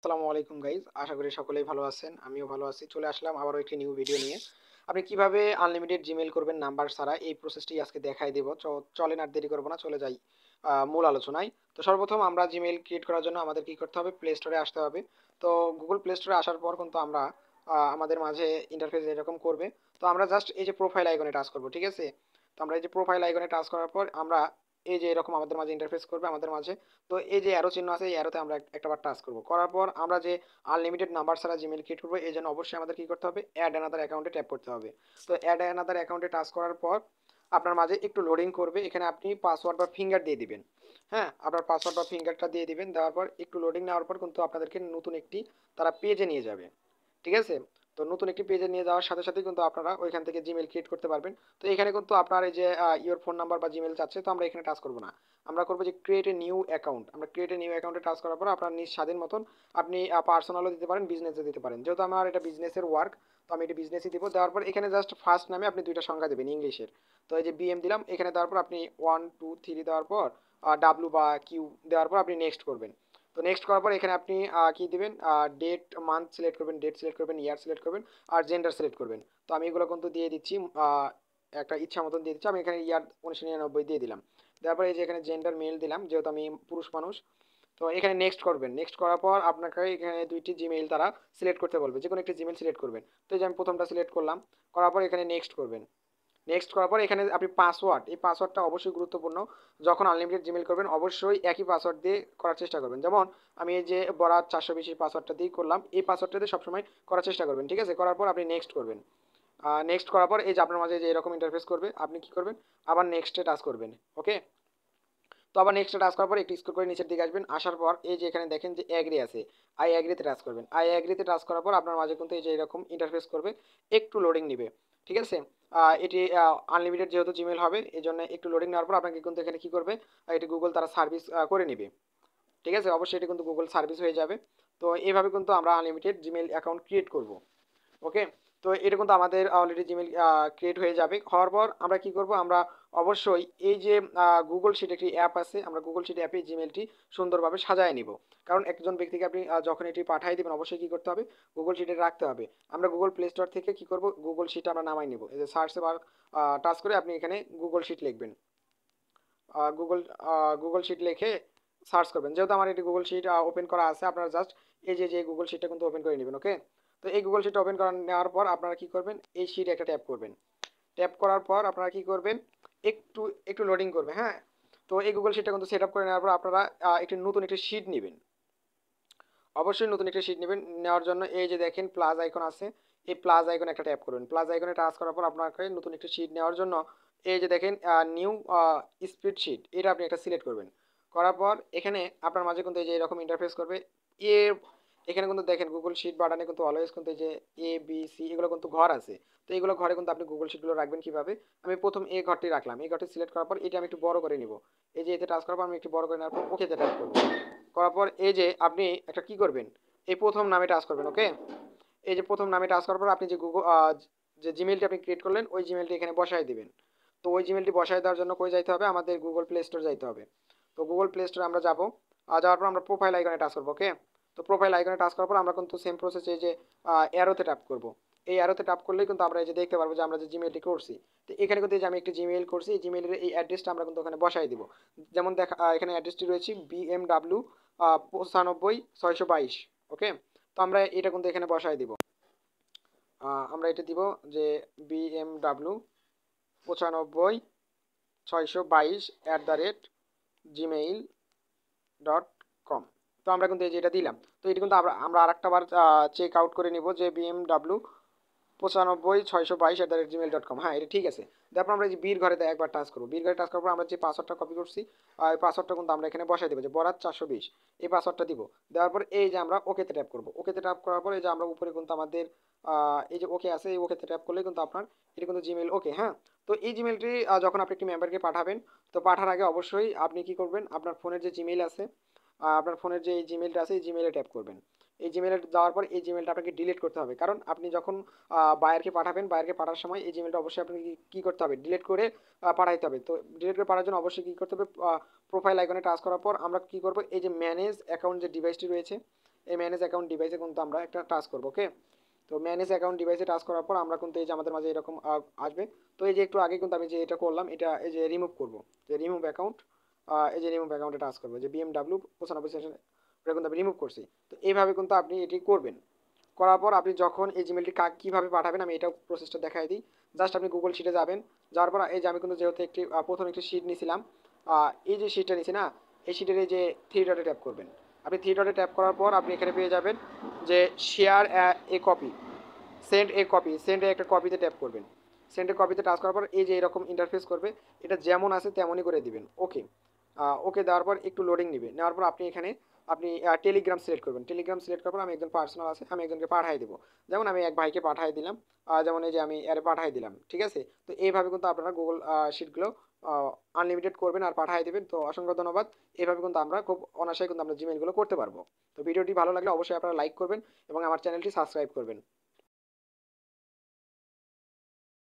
আসসালামু আলাইকুম গাইজ, আশা করি সকলেই ভালো আছেন। আমিও ভালো আছি। চলে আসলাম আবারও একটি নিউ ভিডিও নিয়ে। আপনি কিভাবে আনলিমিটেড জিমেইল করবেন নাম্বার ছাড়া, এই প্রসেসটি আজকে দেখাই দেব। চলেন আর দেরি করব না, চলে যাই মূল আলোচনায়। তো সর্বপ্রথম আমরা জিমেইল ক্রিয়েট করার জন্য আমাদের কি করতে হবে, প্লে স্টোরে আসতে হবে। তো গুগল প্লে স্টোরে আসার পর কিন্তু আমরা আমাদের মাঝে ইন্টারফেস এরকম করবে। তো আমরা জাস্ট এই যে প্রোফাইল আইকনে টাচ করব, ঠিক আছে? তো আমরা এই যে প্রোফাইল আইকনে টাচ করার পর আমরা এই যে এরকম আমাদের মাঝে ইন্টারফেস করবে আমাদের মাঝে। তো এই যে অ্যারো চিহ্ন আছে, এই অ্যারোতে আমরা একটাবার টাচ করব, করার পর আমরা যে আনলিমিটেড নাম্বার ছাড়া জিমেল ক্রিয়েট করবো, এই জন্য অবশ্যই আমাদের কি করতে হবে, অ্যাড অ্যানাদার অ্যাকাউন্টে ট্যাপ করতে হবে। তো অ্যাড অ্যানাদার অ্যাকাউন্টে টাচ করার পর আপনার মাঝে একটু লোডিং করবে। এখানে আপনি পাসওয়ার্ড বা ফিঙ্গার দিয়ে দিবেন। হ্যাঁ, আপনার পাসওয়ার্ড বা ফিঙ্গারটা দিয়ে দিবেন। দেওয়ার পর একটু লোডিং নেওয়ার পর কিন্তু আপনাদেরকে নতুন একটি তারা পেজে নিয়ে যাবে, ঠিক আছে? তো নতুন একটি পেজে নিয়ে যাওয়ার সাথে সাথে কিন্তু আপনারা ওইখান থেকে জিমেল ক্রিয়েট করতে পারবেন। তো এখানে কিন্তু আপনার এই যে ইওর ফোন নাম্বার বা জিমেল চাচ্ছে, তো আমরা এখানে টাচ করবো না। আমরা করবো যে ক্রিয়েট এ নিউ অ্যাকাউন্ট। আমরা ক্রিয়েট এ নিউ অ্যাকাউন্টে টাচ করার পর আপনার নিজ স্বাধীন মতন আপনি পার্সোনালও দিতে পারেন, বিজনেসও দিতে পারেন। যেহেতু আমার এটা বিজনেসের ওয়ার্ক, তো আমি এটা বিজনেসই দিব। দেওয়ার পর এখানে জাস্ট ফার্স্ট নামে আপনি দুইটা সংখ্যা দেবেন ইংলিশের। তো এই যে বিএম দিলাম, এখানে দেওয়ার পর আপনি 1 2 3 দেওয়ার পর ডাব্লু বা কিউ দেওয়ার পর আপনি নেক্সট করবেন। তো নেক্সট করার পর এখানে আপনি কি দিবেন, ডেট মান্থ সিলেক্ট করবেন, ডেট সিলেক্ট করবেন, ইয়ার সিলেক্ট করবেন, আর জেন্ডার সিলেক্ট করবেন। তো আমি এগুলো কিন্তু দিয়ে দিচ্ছি, একটা ইচ্ছা মতন দিয়ে দিচ্ছি। আমি এখানে ইয়ার 1999 দিয়ে দিলাম। তারপরে এই যে এখানে জেন্ডার মেল দিলাম, যেহেতু আমি পুরুষ মানুষ। তো এখানে নেক্সট করবেন। নেক্সট করার পর আপনাকে এখানে দুইটি জিমেইল তারা সিলেক্ট করতে বলবে, যে কোনো একটি জিমেইল সিলেক্ট করবেন। তো এই যে আমি প্রথমটা সিলেক্ট করলাম, করার পর এখানে নেক্সট করবেন। নেক্সট করার পর এখানে আপনি পাসওয়ার্ড, এই পাসওয়ার্ডটা অবশ্যই গুরুত্বপূর্ণ। যখন আনলিমিটেড জিমেল করবেন অবশ্যই একই পাসওয়ার্ড দিয়ে করার চেষ্টা করবেন। যেমন আমি এই যে বরাত 420 পাসওয়ার্ডটা দিয়ে করলাম, এই পাসওয়ার্ডটা দিয়ে সবসময় করার চেষ্টা করবেন, ঠিক আছে? করার পর আপনি নেক্সট করবেন। নেক্সট করার পর এই যে আপনার মাঝে যে এরকম ইন্টারফেস করবে, আপনি কি করবেন, আবার নেক্সটে টাচ করবেন। ওকে, তো আবার নেক্সটে টাচ করার পর একটু স্ক্রল করে নিচের দিকে আসবেন। আসার পর এই যে এখানে দেখেন যে অ্যাগ্রি আছে, আই অ্যাগ্রিতে টাচ করবেন। আই অ্যাগ্রিতে টাচ করার পর আপনার মাঝে কিন্তু এই যে এরকম ইন্টারফেস করবে, একটু লোডিং নিবে, ঠিক আছে? এটি আনলিমিটেড যেহেতু জিমেল হবে, এই জন্য একটু লোডিং নেওয়ার পর আপনাকে কিন্তু এখানে কি করবে, এটি গুগল তারা সার্ভিস করে নিবে, ঠিক আছে? অবশ্যই এটি কিন্তু গুগল সার্ভিস হয়ে যাবে। তো এইভাবে কিন্তু আমরা আনলিমিটেড জিমেল অ্যাকাউন্ট ক্রিয়েট করব। ওকে, তো এটা কিন্তু আমাদের অলরেডি জিমেল ক্রিয়েট হয়ে যাবে। হওয়ার পর আমরা কি করব, আমরা অবশ্যই এই যে গুগল শিট একটি অ্যাপ আছে, আমরা গুগল শিট অ্যাপে জিমেলটি সুন্দরভাবে সাজায় নিব। কারণ একজন ব্যক্তিকে আপনি যখন এটি পাঠিয়ে দেবেন, অবশ্যই কি করতে হবে, গুগল শিটে রাখতে হবে। আমরা গুগল প্লে স্টোর থেকে কি করব, গুগল শিট আমরা নামাই নিব। এই যে সার্চে বার টাচ করে আপনি এখানে গুগল শিট লিখবেন। গুগল গুগল শিট লিখে সার্চ করবেন। যেহেতু আমার এটি গুগল শিট ওপেন করা আছে, আপনারা জাস্ট এই যে যে গুগল শিটটা কিন্তু ওপেন করে নেবেন। ওকে, তো এই গুগল শিটটা ওপেন করে নেওয়ার পর আপনারা কি করবেন, এই শিট একটা ট্যাপ করবেন। ট্যাপ করার পর আপনারা কি করবেন, একটু একটু লোডিং করবে। হ্যাঁ, তো এই গুগল শিটটা কিন্তু সেট আপ করে নেওয়ার পর আপনারা একটি নতুন একটি শিট নেবেন। অবশ্যই নতুন একটা শিট নেবেন। নেওয়ার জন্য এই যে দেখেন প্লাস আইকন আছে, এই প্লাস আইকনে একটা ট্যাপ করবেন। প্লাস আইকনে টাচ করার পর আপনাকে নতুন একটা শিট নেওয়ার জন্য এই যে দেখেন নিউ স্প্রেড শিট, এটা আপনি একটা সিলেক্ট করবেন। করার পর এখানে আপনার মাঝে কিন্তু এই যে এরকম ইন্টারফেস করবে। এ এখানে কিন্তু দেখেন গুগল শিট বাটনে কিন্তু অলওয়েজ কিন্তু এই যে এ বি সি এগুলো কিন্তু ঘর আছে। তো এইগুলো ঘরে কিন্তু আপনি গুগল শিটগুলো রাখবেন কিভাবে, আমি প্রথম এই ঘরটি রাখলাম। এই ঘরটি সিলেক্ট করার পর এটা আমি একটু বড় করে নিব। এই যে এতে টাচ করার পর আমি একটু বড় করে নেওয়ার পর ওকেতে টাচ করবো। করার পর এই যে আপনি একটা কি করবেন, এই প্রথম নামে টাচ করবেন। ওকে, এই যে প্রথম নামে টাচ করার পর আপনি যে গুগল যে জিমেলটি আপনি ক্রিয়েট করলেন, ওই জিমেলটি এখানে বসায় দিবেন। তো ওই জিমেলটি বসায় দেওয়ার জন্য কই যাইতে হবে, আমাদের গুগল প্লে স্টোর যাইতে হবে। তো গুগল প্লে স্টোরে আমরা যাবো। যাওয়ার পর আমরা প্রোফাইল আইকনে টাচ করবো। ওকে, তো প্রোফাইল আইকনে টাচ করার পর আমরা কিন্তু সেম প্রসেস এই যে অ্যারোতে ট্যাপ করব। এই অ্যারোতে ট্যাপ করলেই কিন্তু আমরা এই যে দেখতে পারবো যে আমরা যে জিমেলটি করছি। তো এখানে কিন্তু এই যে আমি একটি জিমেল করছি, এই জিমেলের এই অ্যাড্রেসটা আমরা কিন্তু ওখানে বসাই দিব। যেমন দেখা এখানে অ্যাড্রেসটি রয়েছে BMW 95 622। ওকে, তো আমরা এটা কিন্তু এখানে বসাই দিব। আমরা এটা দিব যে BMW 95 622@gmail.com। তো আমরা কিন্তু এই যে এটা দিলাম। তো এটা কিন্তু আমরা আমরা আরেকটা বার চেক আউট করে নিব যে BMW 95 622@gmail.com। হ্যাঁ, এটা ঠিক আছে। তারপর আমরা এই যে বীর ঘরে একবার টাচ করবো। বীর ঘরে টাচ করার পর আমরা যে পাসওয়ার্ডটা কপি করছি, এই পাসওয়ার্ডটা কিন্তু আমরা এখানে বসাই দেবো যে বরাত 420, এই পাসওয়ার্ডটা দিব। দেওয়ার পর এই যে আমরা ওকেতে ট্যাপ করবো। ওকেতে ট্যাপ করার পর এই যে আমরা উপরে কিন্তু আমাদের এই যে ওকে আছে, এই ওকেতে ট্যাপ করলে কিন্তু আপনার এটা কিন্তু জিমেল ওকে। হ্যাঁ, তো এই জিমেলটি যখন আপনি একটি মেম্বারকে পাঠাবেন, তো পাঠার আগে অবশ্যই আপনি কি করবেন, আপনার ফোনের যে জিমেল আছে, আপনার ফোনের যে জিমেলটা আছে, এই জিমেলে ট্যাপ করবেন। এই জিমেলে যাওয়ার পর এই জিমেলটা আপনাকে ডিলিট করতে হবে। কারণ আপনি যখন বায়ারকে পাঠাবেন, বায়ারকে পাঠার সময় এই জিমেলটা অবশ্যই আপনাকে কি করতে হবে, ডিলিট করে পাঠাইতে হবে। তো ডিলিট করে পাঠার জন্য অবশ্যই কি করতে হবে, প্রোফাইল আইকনে টাচ করার পর আমরা কি করব, এই যে ম্যানেজ অ্যাকাউন্ট যে ডিভাইসটি রয়েছে, এই ম্যানেজ অ্যাকাউন্ট ডিভাইসে কিন্তু আমরা একটা টাচ করবো। ওকে, তো ম্যানেজ অ্যাকাউন্ট ডিভাইসে টাচ করার পর আমরা কিন্তু এই যে আমাদের মাঝে এরকম আসবে। তো এই যে একটু আগে কিন্তু আমি যে এটা করলাম, এটা এই যে রিমুভ করবো, যে রিমুভ অ্যাকাউন্ট, এই যে রিমুভ অ্যাকাউন্টে টাচ করবো, যে BMW 95 সেশন, ওটা কিন্তু আমি রিমুভ করছি। তো এইভাবে কিন্তু আপনি এটি করবেন। করার পর আপনি যখন এই জিমেলটি কীভাবে পাঠাবেন আমি এটা প্রসেসটা দেখাই দিই। জাস্ট আপনি গুগল শিটে যাবেন, যাওয়ার পর এই যে আমি কিন্তু যেহেতু প্রথম একটি শিট নিয়েছিলাম, এই যে শিটটা নিয়েছি না, এই শিটের এই যে থ্রি ডটে ট্যাপ করবেন। আপনি থ্রি ডটে ট্যাপ করার পর আপনি এখানে পেয়ে যাবেন যে শেয়ার এ কপি, সেন্ড এ কপি, সেন্ড এ একটা কপিতে ট্যাপ করবেন। সেন্ড এ কপিতে টাচ করার পর এই যে এরকম ইন্টারফেস করবে, এটা যেমন আছে তেমনই করে দিবেন। ওকে, ওকে দেওয়ার পর একটু লোডিং নেবে, নেওয়ার পর আপনি এখানে আপনি টেলিগ্রাম সিলেক্ট করবেন। টেলিগ্রাম সিলেক্ট করার পর আমি একজন পার্সোনাল আছে, আমি একজনকে পাঠিয়ে দেবো। যেমন আমি এক ভাইকে পাঠিয়ে দিলাম, যেমন এই যে আমি এর পাঠিয়ে দিলাম, ঠিক আছে। তো এইভাবে কিন্তু আপনারা গুগল শিটগুলো আনলিমিটেড করবেন আর পাঠিয়ে দেবেন। তো অসংখ্য ধন্যবাদ। এইভাবে কিন্তু আমরা খুব অনায়াসে কিন্তু আমরা জিমেলগুলো করতে পারবো। তো ভিডিওটি ভালো লাগলে অবশ্যই আপনারা লাইক করবেন এবং আমার চ্যানেলটি সাবস্ক্রাইব করবেন।